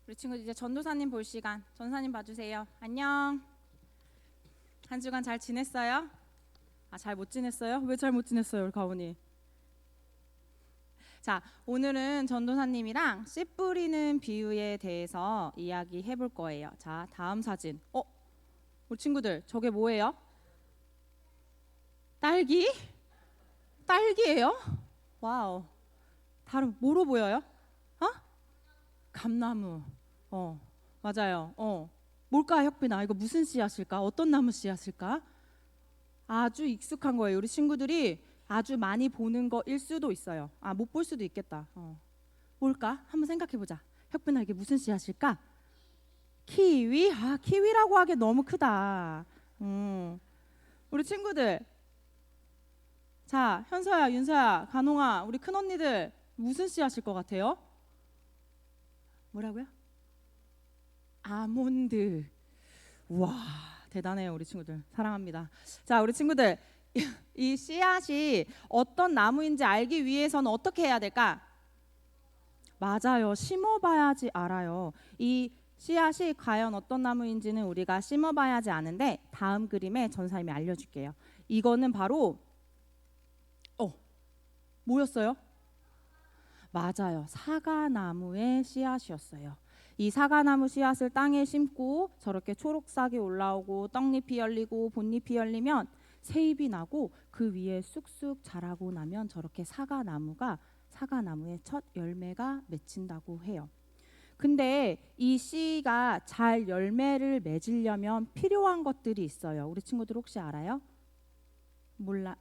우리 친구들 이제 전도사님 볼 시간. 전도사님 봐주세요. 안녕. 한 주간 잘 지냈어요? 잘 못 지냈어요? 왜 잘 못 지냈어요, 우리 가온이? 자, 오늘은 전도사님이랑 씨 뿌리는 비유에 대해서 이야기해 볼 거예요. 자, 다음 사진. 우리 친구들, 저게 뭐예요? 딸기? 딸기예요? 와우. 다른 뭐로 보여요? 감나무. 맞아요. 뭘까, 혁빈아? 이거 무슨 씨앗일까? 어떤 나무 씨앗일까? 아주 익숙한 거예요. 우리 친구들이 아주 많이 보는 거일 수도 있어요. 못 볼 수도 있겠다. 뭘까? 한번 생각해 보자. 혁빈아, 이게 무슨 씨앗일까? 키위? 키위라고 하기 너무 크다. 우리 친구들. 자, 현서야, 윤서야, 간홍아, 우리 큰 언니들 무슨 씨앗일 것 같아요? 뭐라고요? 아몬드. 와, 대단해요, 우리 친구들. 사랑합니다. 자, 우리 친구들, 이 씨앗이 어떤 나무인지 알기 위해서는 어떻게 해야 될까? 맞아요. 심어봐야지 알아요. 이 씨앗이 과연 어떤 나무인지는 우리가 심어봐야지 아는데, 다음 그림에 전사님이 알려줄게요. 이거는 바로 뭐였어요? 맞아요. 사과나무의 씨앗이었어요. 이 사과나무 씨앗을 땅에 심고 저렇게 초록싹이 올라오고 떡잎이 열리고 본잎이 열리면 새잎이 나고 그 위에 쑥쑥 자라고 나면 저렇게 사과나무의 첫 열매가 맺힌다고 해요. 근데 이 씨가 잘 열매를 맺으려면 필요한 것들이 있어요. 우리 친구들 혹시 알아요? 몰라?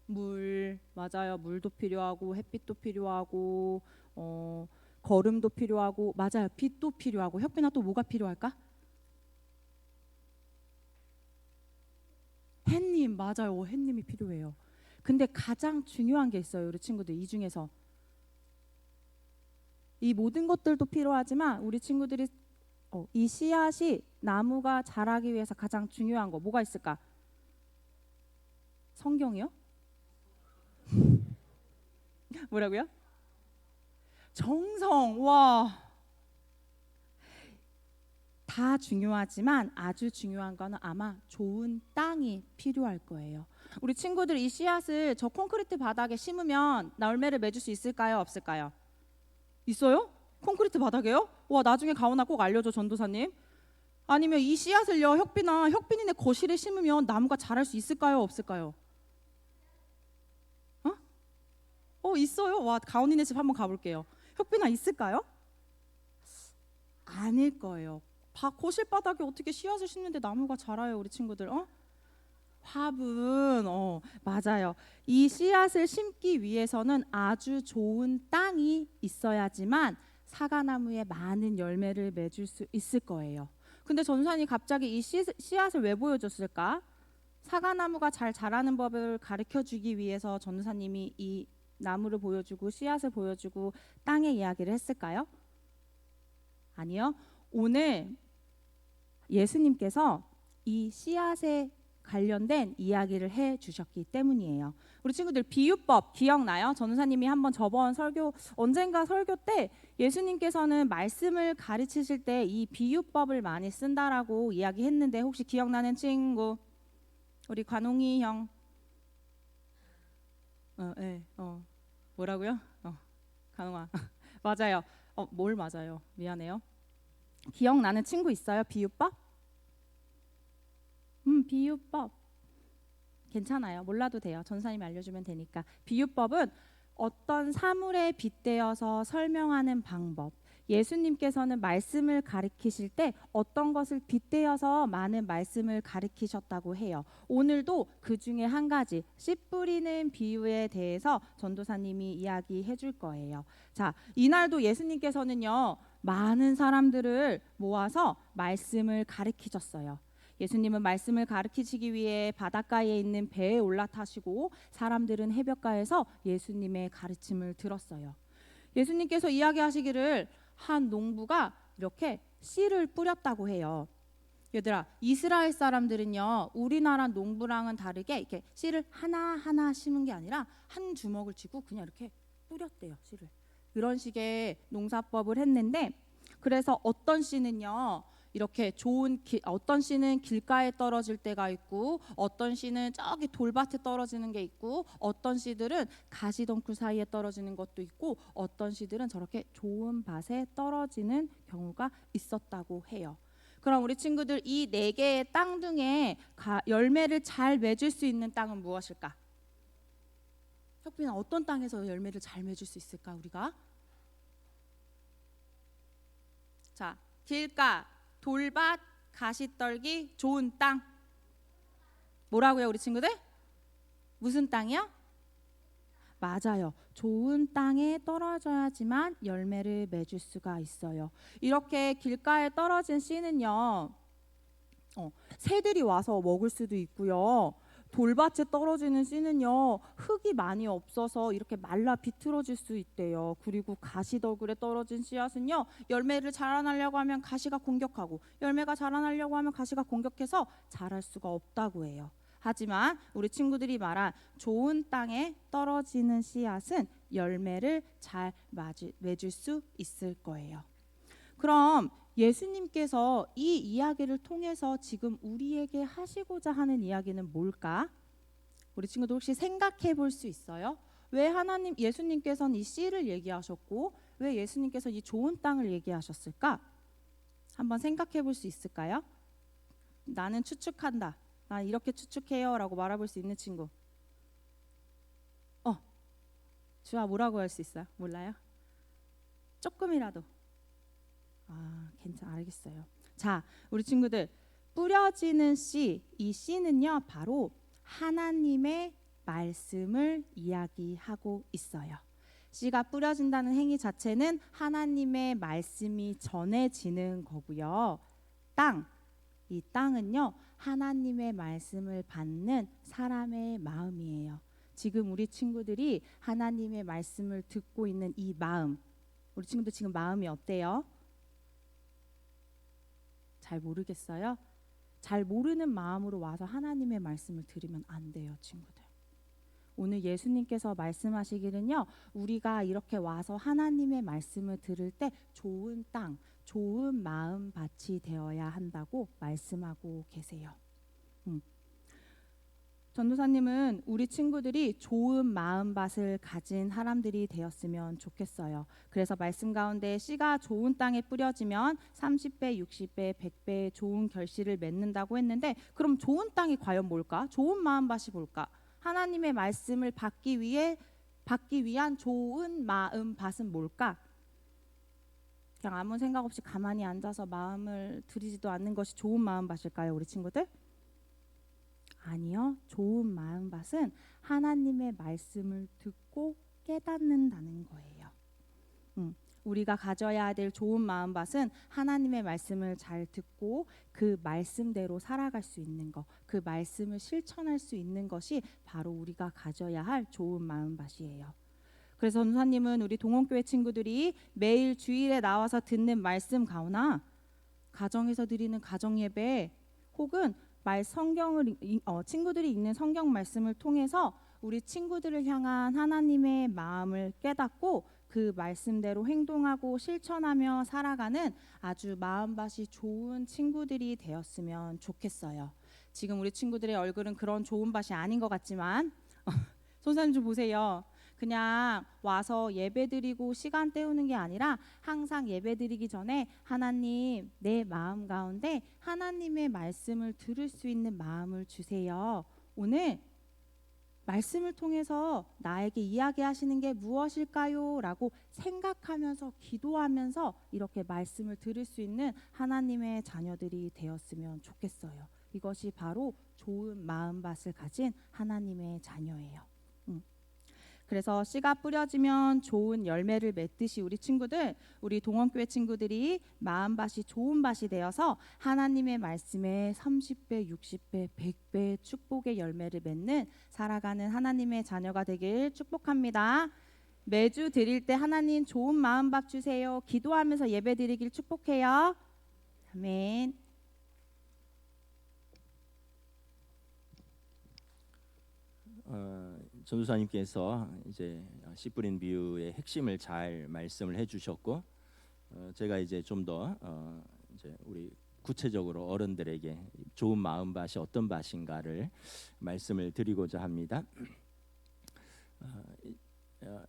물, 맞아요. 물도 필요하고 햇빛도 필요하고 거름도 필요하고, 맞아요. 빛도 필요하고. 혁빈아, 또 뭐가 필요할까? 햇님, 맞아요. 햇님이 필요해요. 근데 가장 중요한 게 있어요, 우리 친구들. 이 중에서 이 모든 것들도 필요하지만 우리 친구들이 이 씨앗이 나무가 자라기 위해서 가장 중요한 거 뭐가 있을까? 성경이요? 뭐라고요? 정성. 와. 다 중요하지만 아주 중요한 거는 아마 좋은 땅이 필요할 거예요. 우리 친구들 이 씨앗을 저 콘크리트 바닥에 심으면 열매를 맺을 수 있을까요? 없을까요? 있어요? 콘크리트 바닥에요? 와, 나중에 가오나 꼭 알려줘, 전도사님. 아니면 이 씨앗을요, 혁빈이네 거실에 심으면 나무가 자랄 수 있을까요? 없을까요? 있어요. 와, 가온이네 집 한번 가볼게요. 혁빈아, 있을까요? 아닐 거예요. 거실 바닥에 어떻게 씨앗을 심는데 나무가 자라요, 우리 친구들? 화분. 맞아요. 이 씨앗을 심기 위해서는 아주 좋은 땅이 있어야지만 사과나무에 많은 열매를 맺을 수 있을 거예요. 근데 전산이 갑자기 이 씨앗을 왜 보여줬을까? 사과나무가 잘 자라는 법을 가르쳐 주기 위해서 전도사님이 이 나무를 보여주고 씨앗을 보여주고 땅의 이야기를 했을까요? 아니요. 오늘 예수님께서 이 씨앗에 관련된 이야기를 해 주셨기 때문이에요. 우리 친구들 비유법 기억나요? 전도사님이 한번 저번 언젠가 설교 때 예수님께서는 말씀을 가르치실 때 이 비유법을 많이 쓴다라고 이야기했는데 혹시 기억나는 친구? 우리 관홍이 형. 네. 뭐라고요? 간홍아. 맞아요. 뭘 맞아요? 미안해요. 기억나는 친구 있어요? 비유법? 비유법. 괜찮아요. 몰라도 돼요. 전사님이 알려주면 되니까. 비유법은 어떤 사물에 빗대어서 설명하는 방법. 예수님께서는 말씀을 가르치실 때 어떤 것을 빗대어서 많은 말씀을 가르치셨다고 해요. 오늘도 그 중에 한 가지 씨 뿌리는 비유에 대해서 전도사님이 이야기해 줄 거예요. 자, 이날도 예수님께서는요, 많은 사람들을 모아서 말씀을 가르치셨어요. 예수님은 말씀을 가르치시기 위해 바닷가에 있는 배에 올라타시고 사람들은 해변가에서 예수님의 가르침을 들었어요. 예수님께서 이야기하시기를 한 농부가 이렇게 씨를 뿌렸다고 해요. 얘들아, 이스라엘 사람들은요, 우리나라 농부랑은 다르게 이렇게 씨를 하나하나 심은 게 아니라 한 주먹을 쥐고 그냥 이렇게 뿌렸대요, 씨를. 그런 식의 농사법을 했는데 그래서 어떤 씨는요 이렇게 어떤 씨는 길가에 떨어질 때가 있고, 어떤 씨는 저기 돌밭에 떨어지는 게 있고, 어떤 씨들은 가시덩굴 사이에 떨어지는 것도 있고, 어떤 씨들은 저렇게 좋은 밭에 떨어지는 경우가 있었다고 해요. 그럼 우리 친구들 이 네 개의 땅 중에 열매를 잘 맺을 수 있는 땅은 무엇일까? 혁빈아, 어떤 땅에서 열매를 잘 맺을 수 있을까 우리가? 자, 길가, 돌밭, 가시떨기, 좋은 땅. 뭐라고요 우리 친구들? 무슨 땅이요? 맞아요. 좋은 땅에 떨어져야지만 열매를 맺을 수가 있어요. 이렇게 길가에 떨어진 씨는요, 새들이 와서 먹을 수도 있고요. 돌밭에 떨어지는 씨는요, 흙이 많이 없어서 이렇게 말라 비틀어질 수 있대요. 그리고 가시더글에 떨어진 씨앗은요, 열매를 자라나려고 하면 가시가 공격하고, 열매가 자라나려고 하면 가시가 공격해서 자랄 수가 없다고 해요. 하지만 우리 친구들이 말한 좋은 땅에 떨어지는 씨앗은 열매를 잘 맺을 수 있을 거예요. 그럼 예수님께서 이 이야기를 통해서 지금 우리에게 하시고자 하는 이야기는 뭘까? 우리 친구들 혹시 생각해 볼 수 있어요? 왜 예수님께서는 이 씨를 얘기하셨고, 왜 예수님께서 이 좋은 땅을 얘기하셨을까? 한번 생각해 볼 수 있을까요? 나는 추측한다. 난 이렇게 추측해요 라고 말해볼 수 있는 친구. 주아, 뭐라고 할 수 있어요? 몰라요? 조금이라도. 알겠어요. 자, 우리 친구들, 뿌려지는 씨, 이 씨는요 바로 하나님의 말씀을 이야기하고 있어요. 씨가 뿌려진다는 행위 자체는 하나님의 말씀이 전해지는 거고요. 이 땅은요 하나님의 말씀을 받는 사람의 마음이에요. 지금 우리 친구들이 하나님의 말씀을 듣고 있는 이 마음, 우리 친구들 지금 마음이 어때요? 잘 모르겠어요? 잘 모르는 마음으로 와서 하나님의 말씀을 들으면 안 돼요, 친구들. 오늘 예수님께서 말씀하시기는요, 우리가 이렇게 와서 하나님의 말씀을 들을 때 좋은 땅, 좋은 마음밭이 되어야 한다고 말씀하고 계세요. 전도사님은 우리 친구들이 좋은 마음밭을 가진 사람들이 되었으면 좋겠어요. 그래서 말씀 가운데 씨가 좋은 땅에 뿌려지면 30배, 60배, 100배의 좋은 결실을 맺는다고 했는데, 그럼 좋은 땅이 과연 뭘까? 좋은 마음밭이 뭘까? 하나님의 말씀을 받기 위한 좋은 마음밭은 뭘까? 그냥 아무 생각 없이 가만히 앉아서 마음을 들이지도 않는 것이 좋은 마음밭일까요, 우리 친구들? 아니요. 좋은 마음밭은 하나님의 말씀을 듣고 깨닫는다는 거예요. 우리가 가져야 될 좋은 마음밭은 하나님의 말씀을 잘 듣고 그 말씀대로 살아갈 수 있는 것, 그 말씀을 실천할 수 있는 것이 바로 우리가 가져야 할 좋은 마음밭이에요. 그래서 전도사님은 우리 동원교회 친구들이 매일 주일에 나와서 듣는 말씀 가오나, 가정에서 드리는 가정 예배, 혹은 친구들이 읽는 성경 말씀을 통해서 우리 친구들을 향한 하나님의 마음을 깨닫고 그 말씀대로 행동하고 실천하며 살아가는 아주 마음밭이 좋은 친구들이 되었으면 좋겠어요. 지금 우리 친구들의 얼굴은 그런 좋은 밭이 아닌 것 같지만 손사님 좀 보세요. 그냥 와서 예배드리고 시간 때우는 게 아니라 항상 예배드리기 전에 하나님, 내 마음 가운데 하나님의 말씀을 들을 수 있는 마음을 주세요. 오늘 말씀을 통해서 나에게 이야기하시는 게 무엇일까요? 라고 생각하면서 기도하면서 이렇게 말씀을 들을 수 있는 하나님의 자녀들이 되었으면 좋겠어요. 이것이 바로 좋은 마음밭을 가진 하나님의 자녀예요. 그래서 씨가 뿌려지면 좋은 열매를 맺듯이 우리 동원교회 친구들이 마음밭이 좋은 밭이 되어서 하나님의 말씀에 30배, 60배, 100배 축복의 열매를 맺는 살아가는 하나님의 자녀가 되길 축복합니다. 매주 드릴 때 하나님 좋은 마음밭 주세요. 기도하면서 예배 드리길 축복해요. 아멘. 전도사님께서 이제 씨 뿌린 비유의 핵심을 잘 말씀을 해주셨고, 제가 이제 좀 더 이제 우리 구체적으로 어른들에게 좋은 마음 밭이 어떤 밭인가를 말씀을 드리고자 합니다.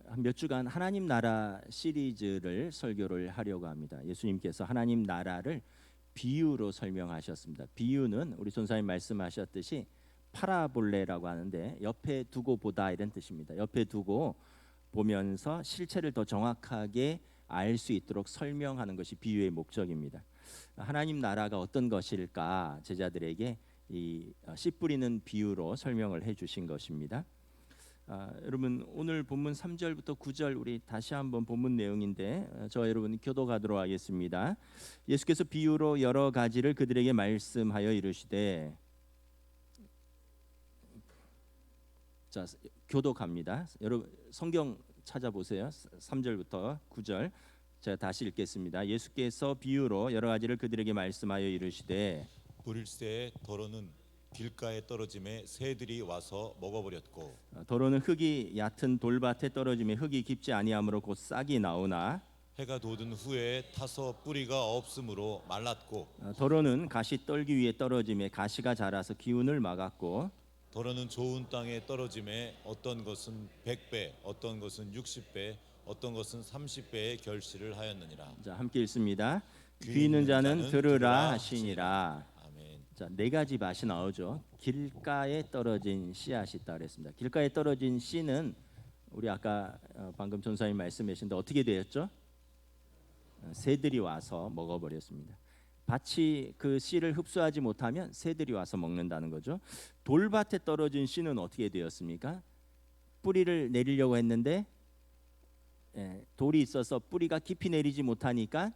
한 몇 주간 하나님 나라 시리즈를 설교를 하려고 합니다. 예수님께서 하나님 나라를 비유로 설명하셨습니다. 비유는 우리 전사님 말씀하셨듯이 파라볼레라고 하는데 옆에 두고 보다 이런 뜻입니다. 옆에 두고 보면서 실체를 더 정확하게 알 수 있도록 설명하는 것이 비유의 목적입니다. 하나님 나라가 어떤 것일까 제자들에게 이 씨 뿌리는 비유로 설명을 해주신 것입니다. 여러분 오늘 본문 3절부터 9절 우리 다시 한번 본문 내용인데 저 여러분 교독하도록 하겠습니다. 예수께서 비유로 여러 가지를 그들에게 말씀하여 이르시되, 자 교독합니다. 여러분 성경 찾아보세요. 3절부터 9절 제가 다시 읽겠습니다. 예수께서 비유로 여러 가지를 그들에게 말씀하여 이르시되, 뿌릴새 더러는 길가에 떨어짐에 새들이 와서 먹어버렸고, 더러는 흙이 얕은 돌밭에 떨어짐에 흙이 깊지 아니하므로 곧 싹이 나오나, 해가 돋은 후에 타서 뿌리가 없으므로 말랐고, 더러는 가시 떨기 위에 떨어짐에 가시가 자라서 기운을 막았고, 더러는 좋은 땅에 떨어짐에 어떤 것은 100배, 어떤 것은 60배, 어떤 것은 30배의 결실을 하였느니라. 자 함께 읽습니다. 귀 있는 자는 들으라 하시니라. 아멘. 자, 네 가지 밭이 나오죠. 길가에 떨어진 씨앗이 있다 그랬습니다. 길가에 떨어진 씨는 우리 아까 방금 전사님 말씀하신데 어떻게 되었죠? 새들이 와서 먹어버렸습니다. 밭이 그 씨를 흡수하지 못하면 새들이 와서 먹는다는 거죠. 돌밭에 떨어진 씨는 어떻게 되었습니까? 뿌리를 내리려고 했는데 돌이 있어서 뿌리가 깊이 내리지 못하니까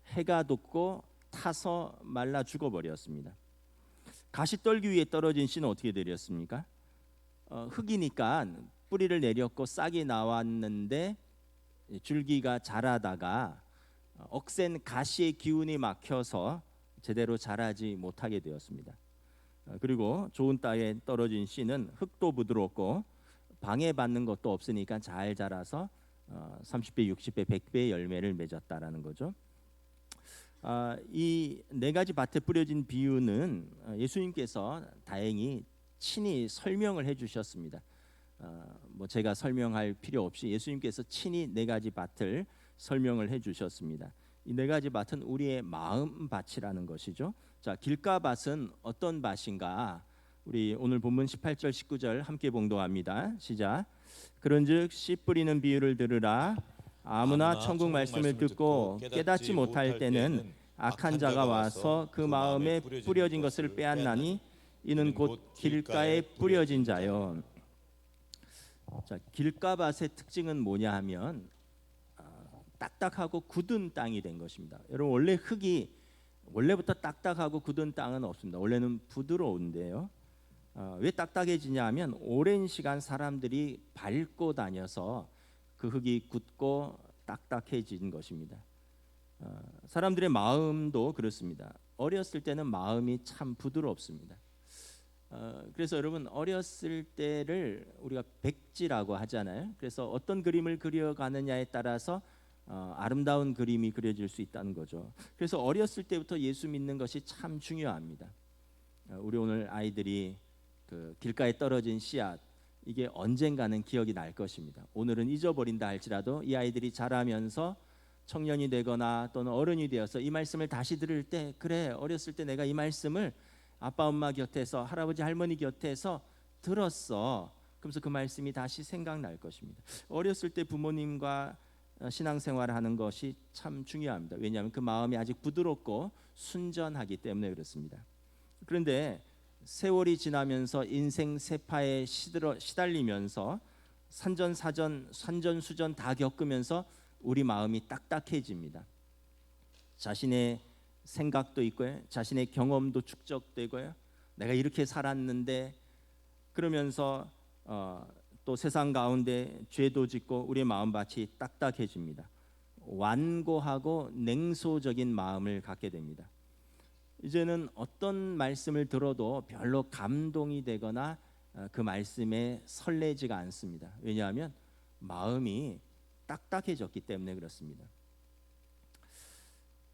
해가 돋고 타서 말라 죽어버렸습니다. 가시떨기 위에 떨어진 씨는 어떻게 되었습니까? 흙이니까 뿌리를 내렸고 싹이 나왔는데 줄기가 자라다가 억센 가시의 기운이 막혀서 제대로 자라지 못하게 되었습니다. 그리고 좋은 땅에 떨어진 씨는 흙도 부드럽고 방해받는 것도 없으니까 잘 자라서 30배, 60배, 100배의 열매를 맺었다라는 거죠. 이 네 가지 밭에 뿌려진 비유는 예수님께서 다행히 친히 설명을 해주셨습니다. 뭐 제가 설명할 필요 없이 예수님께서 친히 네 가지 밭을 설명을 해주셨습니다. 이 네 가지 밭은 우리의 마음 밭이라는 것이죠. 자, 길가 밭은 어떤 밭인가? 우리 오늘 본문 18절 19절 함께 봉독합니다. 시작. 그런즉 씨 뿌리는 비유를 들으라. 아무나 천국 말씀을 듣고 깨닫지 못할 때는 악한 자가 와서 그 마음에 뿌려진 것을 빼앗나니 이는 곧 길가에 뿌려진 자요. 자, 길가밭의 특징은 뭐냐 하면 딱딱하고 굳은 땅이 된 것입니다. 여러분 원래 흙이 원래부터 딱딱하고 굳은 땅은 없습니다. 원래는 부드러운데요. 왜 딱딱해지냐 하면 오랜 시간 사람들이 밟고 다녀서 그 흙이 굳고 딱딱해진 것입니다. 사람들의 마음도 그렇습니다. 어렸을 때는 마음이 참 부드럽습니다. 그래서 여러분 어렸을 때를 우리가 백지라고 하잖아요. 그래서 어떤 그림을 그려가느냐에 따라서 아름다운 그림이 그려질 수 있다는 거죠. 그래서 어렸을 때부터 예수 믿는 것이 참 중요합니다. 우리 오늘 아이들이 그 길가에 떨어진 씨앗 이게 언젠가는 기억이 날 것입니다. 오늘은 잊어버린다 할지라도 이 아이들이 자라면서 청년이 되거나 또는 어른이 되어서 이 말씀을 다시 들을 때 그래 어렸을 때 내가 이 말씀을 아빠 엄마 곁에서 할아버지 할머니 곁에서 들었어. 그러면서 그 말씀이 다시 생각날 것입니다. 어렸을 때 부모님과 신앙생활을 하는 것이 참 중요합니다. 왜냐하면 그 마음이 아직 부드럽고 순전하기 때문에 그렇습니다. 그런데 세월이 지나면서 인생 세파에 시달리면서 산전수전 다 겪으면서 우리 마음이 딱딱해집니다. 자신의 생각도 있고요, 자신의 경험도 축적되고요. 내가 이렇게 살았는데 그러면서 또 세상 가운데 죄도 짓고 우리의 마음밭이 딱딱해집니다. 완고하고 냉소적인 마음을 갖게 됩니다. 이제는 어떤 말씀을 들어도 별로 감동이 되거나 그 말씀에 설레지가 않습니다. 왜냐하면 마음이 딱딱해졌기 때문에 그렇습니다.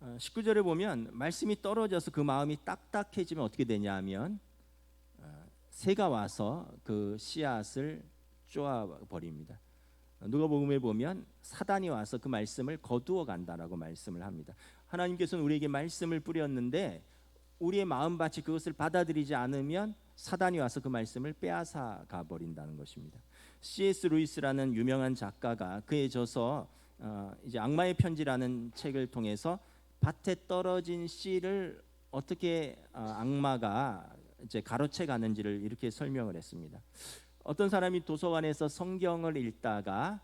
19절에 보면 말씀이 떨어져서 그 마음이 딱딱해지면 어떻게 되냐 하면 새가 와서 그 씨앗을 쪼아 버립니다. 누가복음에 보면 사단이 와서 그 말씀을 거두어 간다라고 말씀을 합니다. 하나님께서는 우리에게 말씀을 뿌렸는데 우리의 마음밭이 그것을 받아들이지 않으면 사단이 와서 그 말씀을 빼앗아 가 버린다는 것입니다. C.S. 루이스라는 유명한 작가가 그에 져서 이제 악마의 편지라는 책을 통해서 밭에 떨어진 씨를 어떻게 악마가 이제 가로채 가는지를 이렇게 설명을 했습니다. 어떤 사람이 도서관에서 성경을 읽다가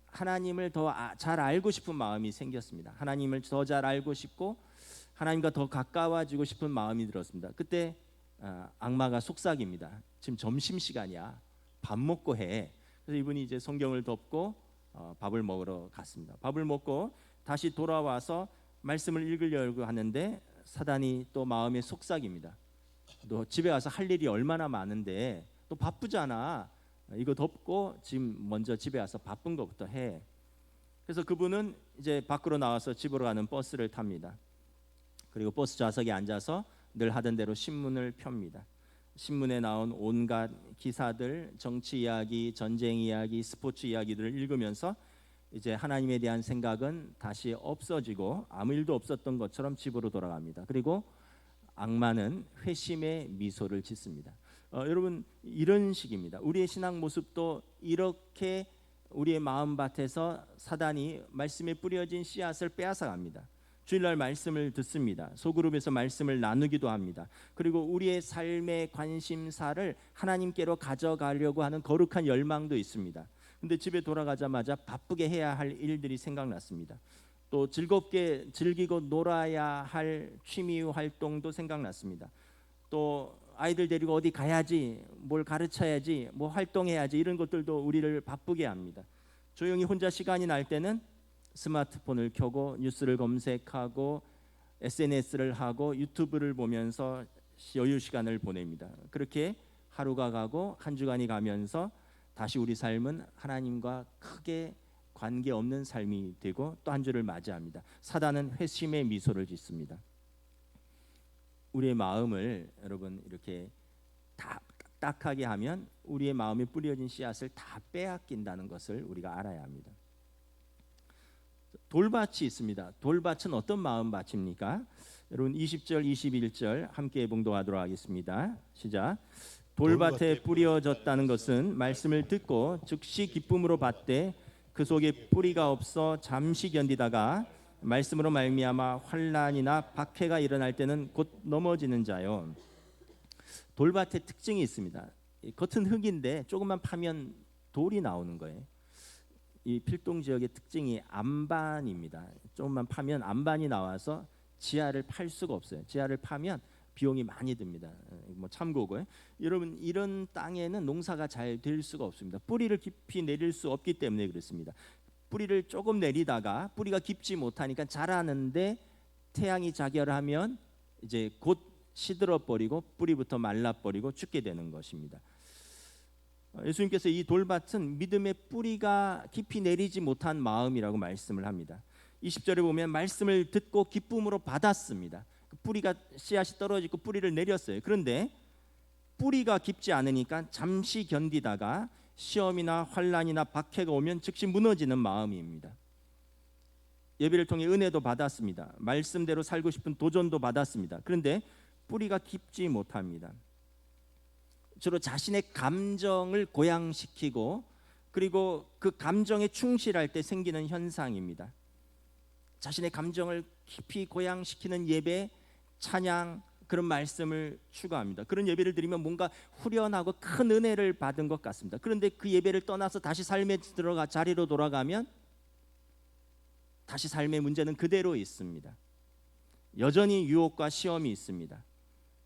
하나님을 더 잘 알고 싶은 마음이 생겼습니다. 하나님을 더 잘 알고 싶고 하나님과 더 가까워지고 싶은 마음이 들었습니다. 그때 악마가 속삭입니다. 지금 점심시간이야. 밥 먹고 해. 그래서 이분이 이제 성경을 덮고 밥을 먹으러 갔습니다. 밥을 먹고 다시 돌아와서 말씀을 읽으려고 하는데 사단이 또 마음에 속삭입니다. 너 집에 가서 할 일이 얼마나 많은데 또 바쁘잖아. 이거 덮고 지금 먼저 집에 와서 바쁜 것부터 해. 그래서 그분은 이제 밖으로 나와서 집으로 가는 버스를 탑니다. 그리고 버스 좌석에 앉아서 늘 하던 대로 신문을 펴니다. 신문에 나온 온갖 기사들, 정치 이야기, 전쟁 이야기, 스포츠 이야기들을 읽으면서 이제 하나님에 대한 생각은 다시 없어지고 아무 일도 없었던 것처럼 집으로 돌아갑니다. 그리고 악마는 회심의 미소를 짓습니다. 여러분 이런 식입니다. 우리의 신앙 모습도 이렇게 우리의 마음밭에서 사단이 말씀에 뿌려진 씨앗을 빼앗아갑니다. 주일날 말씀을 듣습니다. 소그룹에서 말씀을 나누기도 합니다. 그리고 우리의 삶의 관심사를 하나님께로 가져가려고 하는 거룩한 열망도 있습니다. 근데 집에 돌아가자마자 바쁘게 해야 할 일들이 생각났습니다. 또 즐겁게 즐기고 놀아야 할 취미 활동도 생각났습니다. 또 아이들 데리고 어디 가야지, 뭘 가르쳐야지, 뭐 활동해야지 이런 것들도 우리를 바쁘게 합니다. 조용히 혼자 시간이 날 때는 스마트폰을 켜고 뉴스를 검색하고 SNS를 하고 유튜브를 보면서 여유 시간을 보냅니다. 그렇게 하루가 가고 한 주간이 가면서 다시 우리 삶은 하나님과 크게 관계없는 삶이 되고 또 한 주를 맞이합니다. 사단은 회심의 미소를 짓습니다. 우리의 마음을 여러분 이렇게 다 딱딱하게 하면 우리의 마음에 뿌려진 씨앗을 다 빼앗긴다는 것을 우리가 알아야 합니다. 돌밭이 있습니다. 돌밭은 어떤 마음밭입니까? 여러분 20절 21절 함께 봉독하도록 하겠습니다. 시작. 돌밭에 뿌려졌다는 것은 말씀을 듣고 즉시 기쁨으로 받되 그 속에 뿌리가 없어 잠시 견디다가 말씀으로 말미암아 환난이나 박해가 일어날 때는 곧 넘어지는 자요. 돌밭의 특징이 있습니다. 겉은 흙인데 조금만 파면 돌이 나오는 거예요. 이 필동 지역의 특징이 암반입니다. 조금만 파면 암반이 나와서 지하를 팔 수가 없어요. 지하를 파면 비용이 많이 듭니다. 뭐 참고고요. 여러분 이런 땅에는 농사가 잘 될 수가 없습니다. 뿌리를 깊이 내릴 수 없기 때문에 그렇습니다. 뿌리를 조금 내리다가 뿌리가 깊지 못하니까 자라는데 태양이 자결하면 이제 곧 시들어 버리고 뿌리부터 말라 버리고 죽게 되는 것입니다. 예수님께서 이 돌밭은 믿음의 뿌리가 깊이 내리지 못한 마음이라고 말씀을 합니다. 20절에 보면 말씀을 듣고 기쁨으로 받았습니다. 뿌리가 씨앗이 떨어지고 뿌리를 내렸어요. 그런데 뿌리가 깊지 않으니까 잠시 견디다가 시험이나 환난이나 박해가 오면 즉시 무너지는 마음입니다. 예배를 통해 은혜도 받았습니다. 말씀대로 살고 싶은 도전도 받았습니다. 그런데 뿌리가 깊지 못합니다. 주로 자신의 감정을 고양시키고 그리고 그 감정에 충실할 때 생기는 현상입니다. 자신의 감정을 깊이 고양시키는 예배, 찬양, 그런 말씀을 추구합니다. 그런 예배를 드리면 뭔가 후련하고 큰 은혜를 받은 것 같습니다. 그런데 그 예배를 떠나서 다시 삶에 들어가 자리로 돌아가면 다시 삶의 문제는 그대로 있습니다. 여전히 유혹과 시험이 있습니다.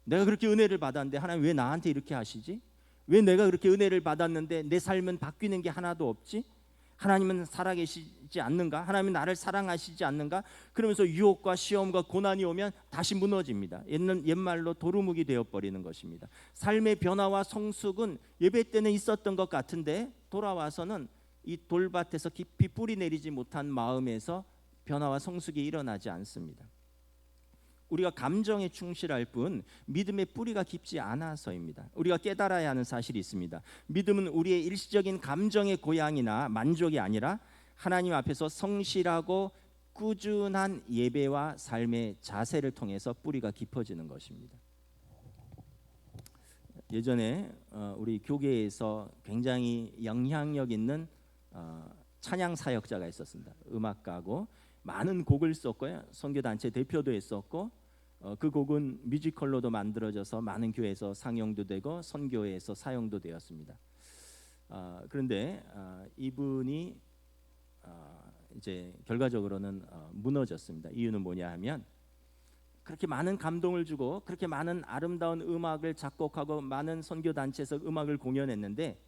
내가 그렇게 은혜를 받았는데 하나님 왜 나한테 이렇게 하시지? 왜 내가 그렇게 은혜를 받았는데 내 삶은 바뀌는 게 하나도 없지? 하나님은 살아계시지 않는가? 하나님은 나를 사랑하시지 않는가? 그러면서 유혹과 시험과 고난이 오면 다시 무너집니다. 옛말로 도루묵이 되어버리는 것입니다. 삶의 변화와 성숙은 예배 때는 있었던 것 같은데 돌아와서는 이 돌밭에서 깊이 뿌리 내리지 못한 마음에서 변화와 성숙이 일어나지 않습니다. 우리가 감정에 충실할 뿐 믿음의 뿌리가 깊지 않아서입니다. 우리가 깨달아야 하는 사실이 있습니다. 믿음은 우리의 일시적인 감정의 고향이나 만족이 아니라 하나님 앞에서 성실하고 꾸준한 예배와 삶의 자세를 통해서 뿌리가 깊어지는 것입니다. 예전에 우리 교계에서 굉장히 영향력 있는 찬양 사역자가 있었습니다. 음악가고 많은 곡을 썼고요. 선교단체 대표도 했었고 그 곡은 뮤지컬로도 만들어져서 많은 교회에서 상영도 되고 선교회에서 사용도 되었습니다. 그런데 이분이 이제 결과적으로는 무너졌습니다. 이유는 뭐냐 하면 그렇게 많은 감동을 주고 그렇게 많은 아름다운 음악을 작곡하고 많은 선교단체에서 음악을 공연했는데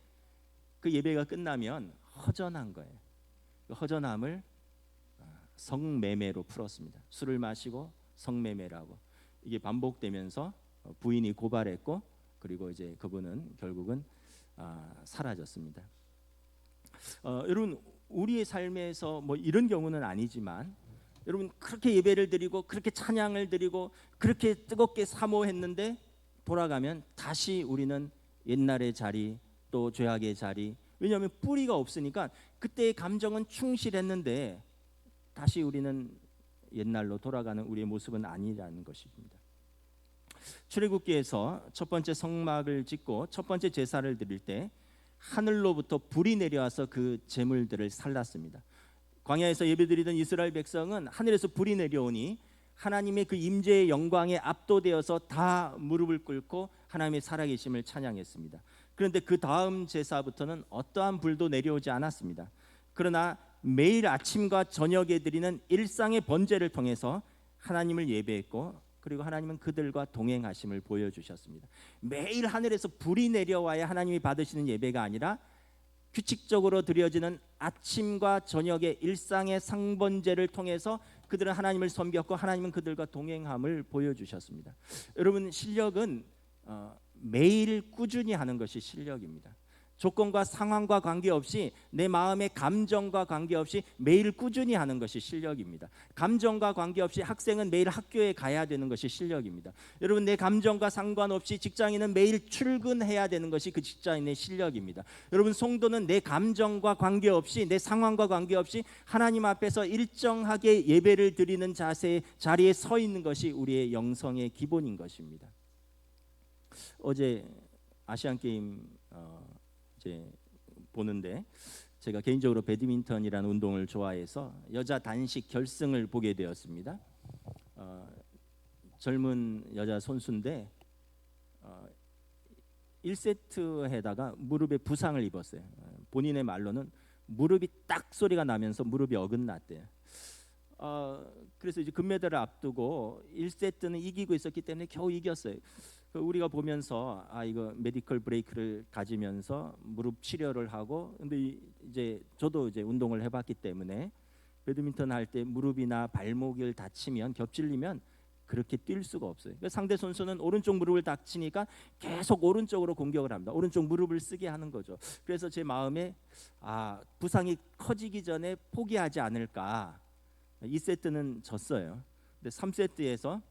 그 예배가 끝나면 허전한 거예요. 그 허전함을 성매매로 풀었습니다. 술을 마시고 성매매라고 이게 반복되면서 부인이 고발했고 그리고 이제 그분은 결국은 사라졌습니다. 여러분 우리의 삶에서 뭐 이런 경우는 아니지만 여러분 그렇게 예배를 드리고 그렇게 찬양을 드리고 그렇게 뜨겁게 사모했는데 돌아가면 다시 우리는 옛날의 자리 또 죄악의 자리, 왜냐하면 뿌리가 없으니까 그때의 감정은 충실했는데 다시 우리는 옛날로 돌아가는 우리의 모습은 아니라는 것입니다. 출애굽기에서 첫 번째 성막을 짓고 첫 번째 제사를 드릴 때 하늘로부터 불이 내려와서 그 제물들을 살랐습니다. 광야에서 예배드리던 이스라엘 백성은 하늘에서 불이 내려오니 하나님의 그 임재의 영광에 압도되어서 다 무릎을 꿇고 하나님의 살아계심을 찬양했습니다. 그런데 그 다음 제사부터는 어떠한 불도 내려오지 않았습니다. 그러나 매일 아침과 저녁에 드리는 일상의 번제를 통해서 하나님을 예배했고 그리고 하나님은 그들과 동행하심을 보여주셨습니다. 매일 하늘에서 불이 내려와야 하나님이 받으시는 예배가 아니라 규칙적으로 드려지는 아침과 저녁의 일상의 상번제를 통해서 그들은 하나님을 섬겼고 하나님은 그들과 동행함을 보여주셨습니다. 여러분 실력은 매일 꾸준히 하는 것이 실력입니다. 조건과 상황과 관계없이 내 마음의 감정과 관계없이 매일 꾸준히 하는 것이 실력입니다. 감정과 관계없이 학생은 매일 학교에 가야 되는 것이 실력입니다. 여러분 내 감정과 상관없이 직장인은 매일 출근해야 되는 것이 그 직장인의 실력입니다. 여러분 성도는 내 감정과 관계없이 내 상황과 관계없이 하나님 앞에서 일정하게 예배를 드리는 자리에 서 있는 것이 우리의 영성의 기본인 것입니다. 어제 아시안 게임 이제 보는데 제가 개인적으로 배드민턴이라는 운동을 좋아해서 여자 단식 결승을 보게 되었습니다. 젊은 여자 선수인데 1세트에다가 무릎에 부상을 입었어요. 본인의 말로는 무릎이 딱 소리가 나면서 무릎이 어긋났대요. 그래서 이제 금메달을 앞두고 1세트는 이기고 있었기 때문에 겨우 이겼어요. 우리가 보면서 이거 메디컬 브레이크를 가지면서 무릎 치료를 하고, 근데 이제 저도 이제 운동을 해봤기 때문에 배드민턴 할 때 무릎이나 발목을 다치면 겹질리면 그렇게 뛸 수가 없어요. 그러니까 상대 선수는 오른쪽 무릎을 다치니까 계속 오른쪽으로 공격을 합니다. 오른쪽 무릎을 쓰게 하는 거죠. 그래서 제 마음에 부상이 커지기 전에 포기하지 않을까. 2세트는 졌어요. 근데 3세트에서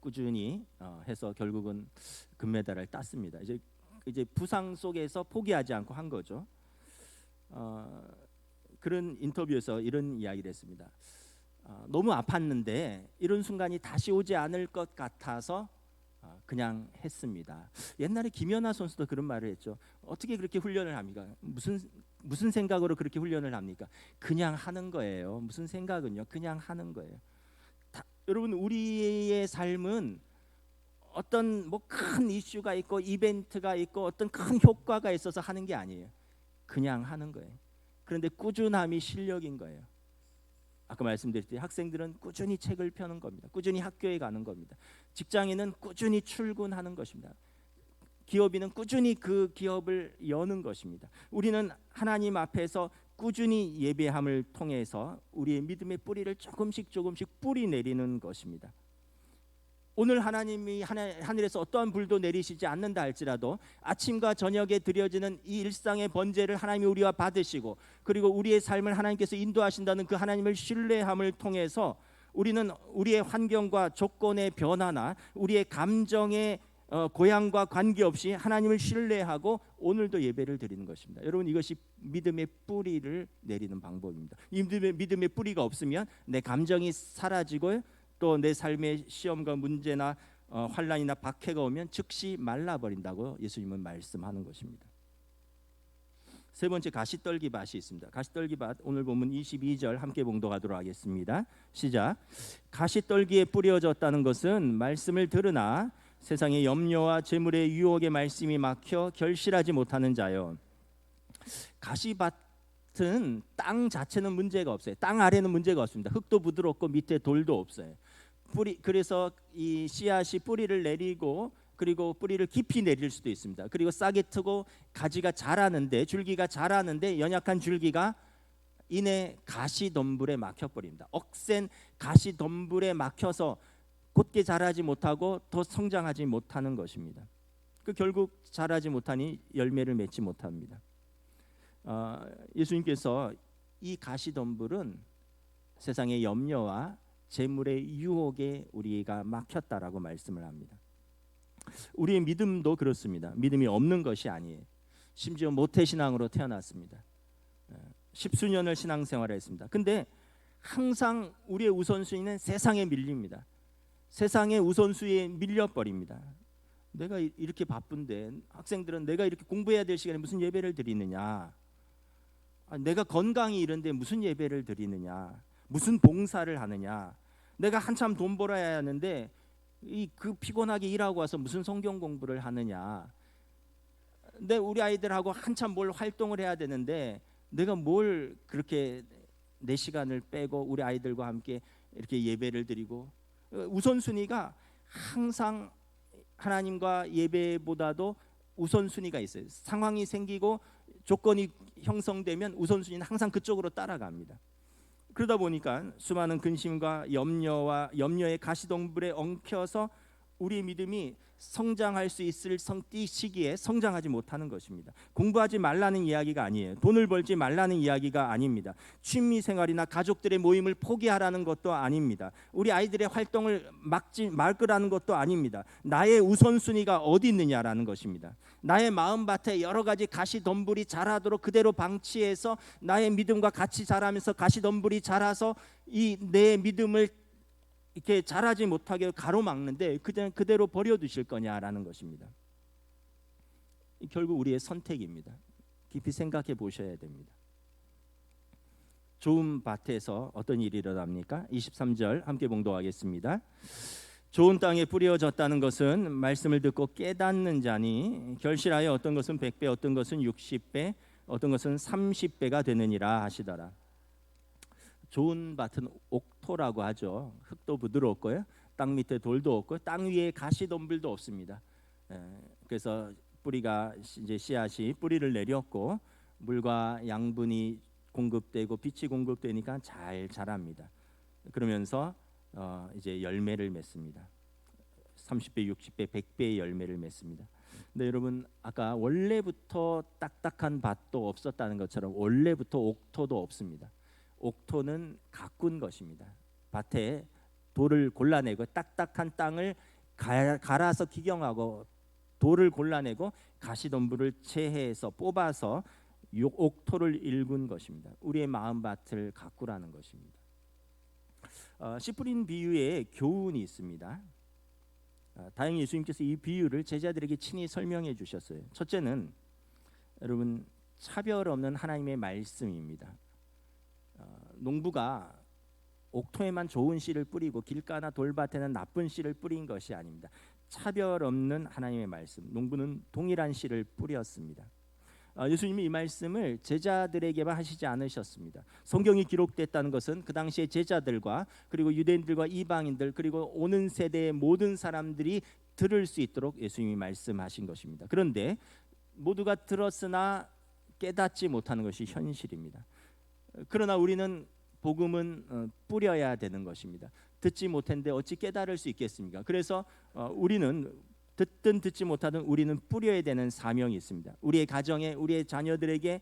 꾸준히 해서 결국은 금메달을 땄습니다. 이제 부상 속에서 포기하지 않고 한 거죠. 그런 인터뷰에서 이런 이야기를 했습니다. 너무 아팠는데 이런 순간이 다시 오지 않을 것 같아서 그냥 했습니다. 옛날에 김연아 선수도 그런 말을 했죠. 어떻게 그렇게 훈련을 합니까? 무슨 생각으로 그렇게 훈련을 합니까? 그냥 하는 거예요. 무슨 생각은요? 그냥 하는 거예요. 여러분 우리의 삶은 어떤 뭐 큰 이슈가 있고 이벤트가 있고 어떤 큰 효과가 있어서 하는 게 아니에요. 그냥 하는 거예요. 그런데 꾸준함이 실력인 거예요. 아까 말씀드렸듯이 학생들은 꾸준히 책을 펴는 겁니다. 꾸준히 학교에 가는 겁니다. 직장인은 꾸준히 출근하는 것입니다. 기업인은 꾸준히 그 기업을 여는 것입니다. 우리는 하나님 앞에서 꾸준히 예배함을 통해서 우리의 믿음의 뿌리를 조금씩 뿌리 내리는 것입니다. 오늘 하나님이 하늘에서 어떠한 불도 내리시지 않는다 할지라도 아침과 저녁에 드려지는 이 일상의 번제를 하나님이 우리와 받으시고 그리고 우리의 삶을 하나님께서 인도하신다는 그 하나님을 신뢰함을 통해서 우리는 우리의 환경과 조건의 변화나 우리의 감정의 고향과 관계없이 하나님을 신뢰하고 오늘도 예배를 드리는 것입니다. 여러분, 이것이 믿음의 뿌리를 내리는 방법입니다. 이 믿음의 뿌리가 없으면 내 감정이 사라지고 또 내 삶의 시험과 문제나 환난이나 박해가 오면 즉시 말라버린다고 예수님은 말씀하는 것입니다. 세 번째, 가시떨기 밭이 있습니다. 가시떨기 밭, 오늘 본문 22절 함께 봉독하도록 하겠습니다. 시작. 가시떨기에 뿌려졌다는 것은 말씀을 들으나 세상의 염려와 재물의 유혹의 말씀이 막혀 결실하지 못하는 자요. 가시밭은 땅 자체는 문제가 없어요. 땅 아래는 문제가 없습니다. 흙도 부드럽고 밑에 돌도 없어요. 그래서 이 씨앗이 뿌리를 내리고 그리고 뿌리를 깊이 내릴 수도 있습니다. 그리고 싹이 트고 가지가 자라는데, 줄기가 자라는데 연약한 줄기가 이내 가시덤불에 막혀버립니다. 억센 가시덤불에 막혀서 곧게 자라지 못하고 더 성장하지 못하는 것입니다. 결국 자라지 못하니 열매를 맺지 못합니다. 예수님께서 이 가시덤불은 세상의 염려와 재물의 유혹에 우리가 막혔다라고 말씀을 합니다. 우리의 믿음도 그렇습니다. 믿음이 없는 것이 아니에요. 심지어 모태신앙으로 태어났습니다. 십수년을 신앙생활을 했습니다. 근데 항상 우리의 우선순위는 세상에 밀립니다. 세상의 우선순위에 밀려버립니다. 내가 이렇게 바쁜데, 학생들은 내가 이렇게 공부해야 될 시간에 무슨 예배를 드리느냐, 내가 건강이 이런데 무슨 예배를 드리느냐, 무슨 봉사를 하느냐, 내가 한참 돈 벌어야 하는데 그 피곤하게 일하고 와서 무슨 성경 공부를 하느냐, 근데 우리 아이들하고 한참 뭘 활동을 해야 되는데 내가 뭘 그렇게 내 시간을 빼고 우리 아이들과 함께 이렇게 예배를 드리고, 우선순위가 항상 하나님과 예배보다도 우선순위가 있어요. 상황이 생기고 조건이 형성되면 우선순위는 항상 그쪽으로 따라갑니다. 그러다 보니까 수많은 근심과 염려의 가시덤불에 엉켜서 우리의 믿음이 성장할 수 있을 시기에 성장하지 못하는 것입니다. 공부하지 말라는 이야기가 아니에요. 돈을 벌지 말라는 이야기가 아닙니다. 취미생활이나 가족들의 모임을 포기하라는 것도 아닙니다. 우리 아이들의 활동을 막으라는 것도 아닙니다. 나의 우선순위가 어디 있느냐라는 것입니다. 나의 마음밭에 여러 가지 가시덤불이 자라도록 그대로 방치해서 나의 믿음과 같이 자라면서 가시덤불이 자라서 이 내 믿음을 이렇게 자라지 못하게 가로막는데 그대로 버려두실 거냐라는 것입니다. 결국 우리의 선택입니다. 깊이 생각해 보셔야 됩니다. 좋은 밭에서 어떤 일이 일어납니까? 23절 함께 봉독하겠습니다. 좋은 땅에 뿌려졌다는 것은 말씀을 듣고 깨닫는 자니 결실하여 어떤 것은 100배, 어떤 것은 60배, 어떤 것은 30배가 되느니라 하시더라. 좋은 밭은 옥토라고 하죠. 흙도 부드럽고요, 땅 밑에 돌도 없고 땅 위에 가시덤불도 없습니다. 그래서 뿌리가 이제 씨앗이 뿌리를 내렸고 물과 양분이 공급되고 빛이 공급되니까 잘 자랍니다. 그러면서 이제 열매를 맺습니다. 30배, 60배, 100배의 열매를 맺습니다. 근데 여러분, 아까 원래부터 딱딱한 밭도 없었다는 것처럼 원래부터 옥토도 없습니다. 옥토는 가꾼 것입니다. 밭에 돌을 골라내고 딱딱한 땅을 갈아서 기경하고 돌을 골라내고 가시덤불을 채해서 뽑아서 옥토를 일군 것입니다. 우리의 마음밭을 가꾸라는 것입니다. 씨 뿌린 비유에 교훈이 있습니다. 다행히 예수님께서 이 비유를 제자들에게 친히 설명해 주셨어요. 첫째는 여러분, 차별 없는 하나님의 말씀입니다. 농부가 옥토에만 좋은 씨를 뿌리고 길가나 돌밭에는 나쁜 씨를 뿌린 것이 아닙니다. 차별 없는 하나님의 말씀, 농부는 동일한 씨를 뿌렸습니다. 예수님이 이 말씀을 제자들에게만 하시지 않으셨습니다. 성경이 기록됐다는 것은 그 당시의 제자들과 그리고 유대인들과 이방인들 그리고 오는 세대의 모든 사람들이 들을 수 있도록 예수님이 말씀하신 것입니다. 그런데 모두가 들었으나 깨닫지 못하는 것이 현실입니다. 그러나 우리는 복음은 뿌려야 되는 것입니다. 듣지 못했는데 어찌 깨달을 수 있겠습니까? 그래서 우리는 듣든 듣지 못하든 우리는 뿌려야 되는 사명이 있습니다. 우리의 가정에, 우리의 자녀들에게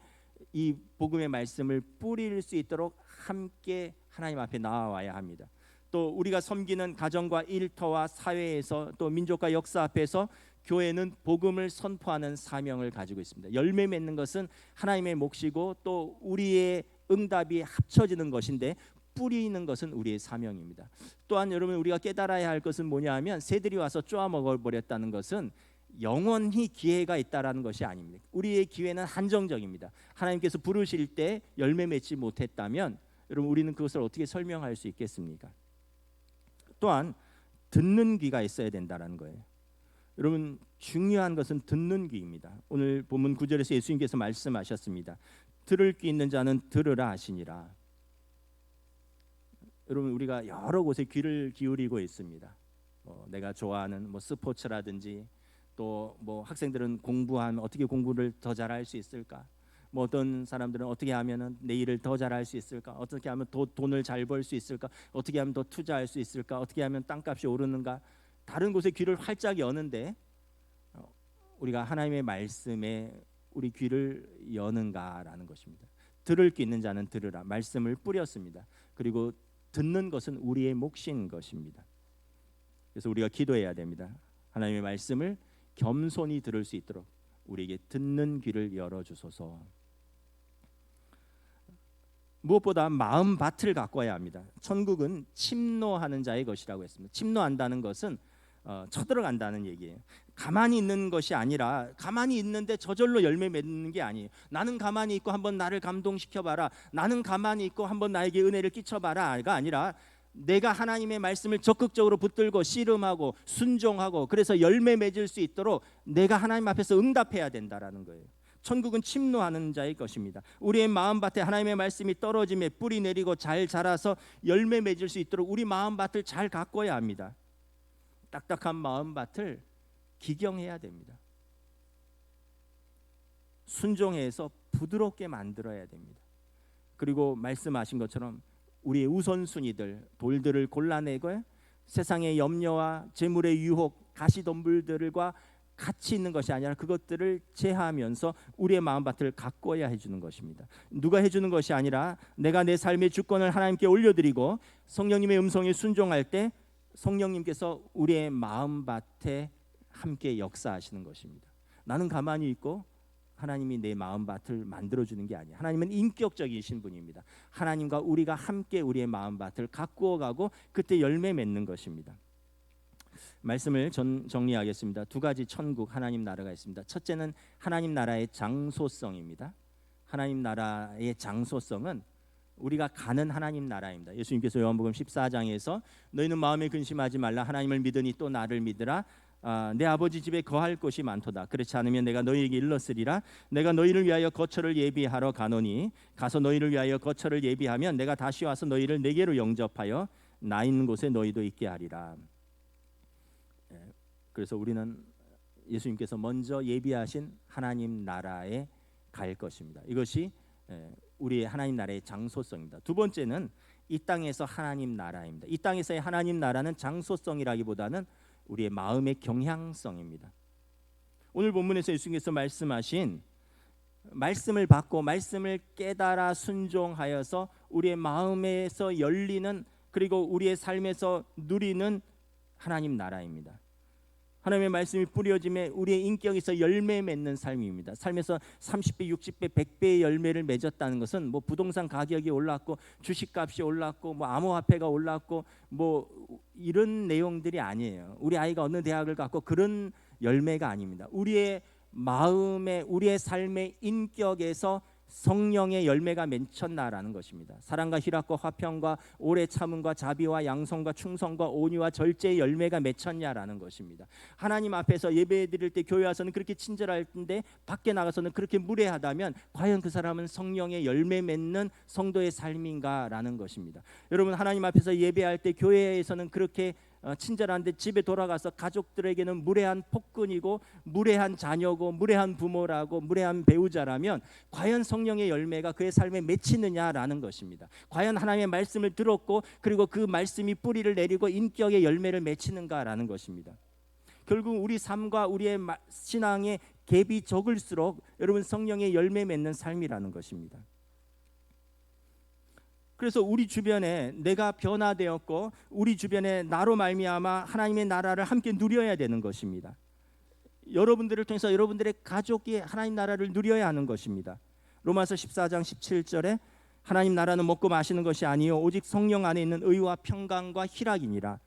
이 복음의 말씀을 뿌릴 수 있도록 함께 하나님 앞에 나와야 합니다. 또 우리가 섬기는 가정과 일터와 사회에서, 또 민족과 역사 앞에서 교회는 복음을 선포하는 사명을 가지고 있습니다. 열매 맺는 것은 하나님의 몫이고 또 우리의 응답이 합쳐지는 것인데, 뿌리는 것은 우리의 사명입니다. 또한 여러분, 우리가 깨달아야 할 것은 뭐냐 하면, 새들이 와서 쪼아 먹어버렸다는 것은 영원히 기회가 있다라는 것이 아닙니다. 우리의 기회는 한정적입니다. 하나님께서 부르실 때 열매 맺지 못했다면 여러분, 우리는 그것을 어떻게 설명할 수 있겠습니까? 또한 듣는 귀가 있어야 된다는 거예요. 여러분, 중요한 것은 듣는 귀입니다. 오늘 본문 9절에서 예수님께서 말씀하셨습니다. 들을 귀 있는 자는 들으라 하시니라. 여러분, 우리가 여러 곳에 귀를 기울이고 있습니다. 내가 좋아하는 스포츠라든지, 또 학생들은 공부하면 어떻게 공부를 더 잘할 수 있을까? 어떤 사람들은 어떻게 하면 내 일을 더 잘할 수 있을까? 어떻게 하면 돈을 잘 벌 수 있을까? 어떻게 하면 더 투자할 수 있을까? 어떻게 하면 땅값이 오르는가? 다른 곳에 귀를 활짝 여는데 우리가 하나님의 말씀에 우리 귀를 여는가라는 것입니다. 들을 귀 있는 자는 들으라. 말씀을 뿌렸습니다. 그리고 듣는 것은 우리의 몫인 것입니다. 그래서 우리가 기도해야 됩니다. 하나님의 말씀을 겸손히 들을 수 있도록 우리에게 듣는 귀를 열어주소서. 무엇보다 마음 밭을 가꿔야 합니다. 천국은 침노하는 자의 것이라고 했습니다. 침노한다는 것은 쳐들어간다는 얘기예요. 가만히 있는 것이 아니라, 가만히 있는데 저절로 열매 맺는 게 아니에요. 나는 가만히 있고 한번 나를 감동시켜봐라, 나는 가만히 있고 한번 나에게 은혜를 끼쳐봐라가 아니라, 내가 하나님의 말씀을 적극적으로 붙들고 씨름하고 순종하고, 그래서 열매 맺을 수 있도록 내가 하나님 앞에서 응답해야 된다라는 거예요. 천국은 침노하는 자의 것입니다. 우리의 마음밭에 하나님의 말씀이 떨어짐에 뿌리 내리고 잘 자라서 열매 맺을 수 있도록 우리 마음밭을 잘 가꿔야 합니다. 딱딱한 마음밭을 기경해야 됩니다. 순종해서 부드럽게 만들어야 됩니다. 그리고 말씀하신 것처럼 우리의 우선순위들, 돌들을 골라내고 세상의 염려와 재물의 유혹, 가시덤불들과 같이 있는 것이 아니라 그것들을 제하하면서 우리의 마음밭을 가꿔야 해주는 것입니다. 누가 해주는 것이 아니라 내가 내 삶의 주권을 하나님께 올려드리고 성령님의 음성에 순종할 때 성령님께서 우리의 마음밭에 함께 역사하시는 것입니다. 나는 가만히 있고 하나님이 내 마음밭을 만들어주는 게 아니에요. 하나님은 인격적이신 분입니다. 하나님과 우리가 함께 우리의 마음밭을 가꾸어가고 그때 열매 맺는 것입니다. 말씀을 정리하겠습니다. 두 가지 천국, 하나님 나라가 있습니다. 첫째는 하나님 나라의 장소성입니다. 하나님 나라의 장소성은 우리가 가는 하나님 나라입니다. 예수님께서 요한복음 14장에서 너희는 마음에 근심하지 말라, 하나님을 믿으니 또 나를 믿으라. 내 아버지 집에 거할 곳이 많도다. 그렇지 않으면 내가 너희에게 일렀으리라. 내가 너희를 위하여 거처를 예비하러 가노니 가서 너희를 위하여 거처를 예비하면 내가 다시 와서 너희를 내게로 영접하여 나 있는 곳에 너희도 있게 하리라. 그래서 우리는 예수님께서 먼저 예비하신 하나님 나라에 갈 것입니다. 이것이 우리의 하나님 나라의 장소성입니다. 두 번째는 이 땅에서 하나님 나라입니다. 이 땅에서의 하나님 나라는 장소성이라기보다는 우리의 마음의 경향성입니다. 오늘 본문에서 예수님께서 말씀하신 말씀을 받고 말씀을 깨달아 순종하여서 우리의 마음에서 열리는, 그리고 우리의 삶에서 누리는 하나님 나라입니다. 하나님의 말씀이 뿌려짐에 우리의 인격에서 열매 맺는 삶입니다. 삶에서 30배, 60배, 100배의 열매를 맺었다는 것은 부동산 가격이 올랐고 주식값이 올랐고 암호화폐가 올랐고 이런 내용들이 아니에요. 우리 아이가 어느 대학을 갔고 그런 열매가 아닙니다. 우리의 마음에, 우리의 삶의 인격에서 성령의 열매가 맺혔나라는 것입니다. 사랑과 희락과 화평과 오래 참음과 자비와 양성과 충성과 온유와 절제의 열매가 맺혔냐라는 것입니다. 하나님 앞에서 예배드릴 때, 교회 와서는 그렇게 친절할 텐데 밖에 나가서는 그렇게 무례하다면 과연 그 사람은 성령의 열매 맺는 성도의 삶인가라는 것입니다. 여러분, 하나님 앞에서 예배할 때 교회에서는 그렇게 친절한데 집에 돌아가서 가족들에게는 무례한 폭군이고 무례한 자녀고 무례한 부모라고 무례한 배우자라면 과연 성령의 열매가 그의 삶에 맺히느냐라는 것입니다. 과연 하나님의 말씀을 들었고 그리고 그 말씀이 뿌리를 내리고 인격의 열매를 맺히는가라는 것입니다. 결국 우리 삶과 우리의 신앙의 갭이 적을수록 여러분 성령의 열매 맺는 삶이라는 것입니다. 그래서 우리 주변에 내가 변화되었고 우리 주변에 나로 말미암아 하나님의 나라를 함께 누려야 되는 것입니다. 여러분들을 통해서 여러분들의 가족이 하나님 나라를 누려야 하는 것입니다. 로마서 14장 17절에 하나님 나라는 먹고 마시는 것이 아니요 오직 성령 안에 있는 의와 평강과 희락이니라.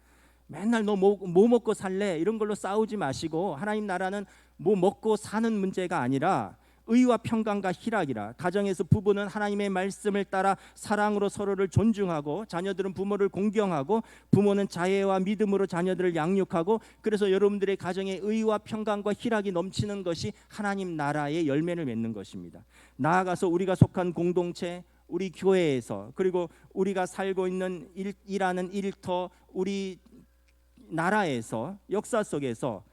맨날 너 뭐 먹고 살래 이런 걸로 싸우지 마시고 하나님 나라는 뭐 먹고 사는 문제가 아니라 의와 평강과 희락이라. 가정에서 부부는 하나님의 말씀을 따라 사랑으로 서로를 존중하고 자녀들은 부모를 공경하고 부모는 자애와 믿음으로 자녀들을 양육하고 그래서 여러분들의 가정에 의와 평강과 희락이 넘치는 것이 하나님 나라의 열매를 맺는 것입니다. 나아가서 우리가 속한 공동체 우리 교회에서 그리고 우리가 살고 있는 일하는 일터 우리 나라에서 역사 속에서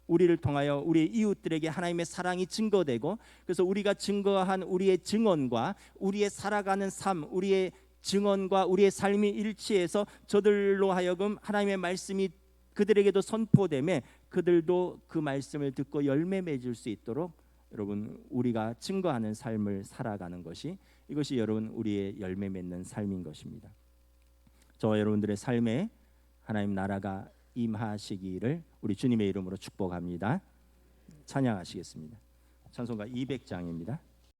우리를 통하여 우리 이웃들에게 하나님의 사랑이 증거되고 그래서 우리가 증거한 우리의 증언과 우리의 살아가는 삶 우리의 증언과 우리의 삶이 일치해서 저들로 하여금 하나님의 말씀이 그들에게도 선포되며 그들도 그 말씀을 듣고 열매 맺을 수 있도록 여러분 우리가 증거하는 삶을 살아가는 것이 이것이 여러분 우리의 열매 맺는 삶인 것입니다. 저와 여러분들의 삶에 하나님 나라가 임하시기를 우리 주님의 이름으로 축복합니다. 찬양하시겠습니다. 찬송가 200장입니다.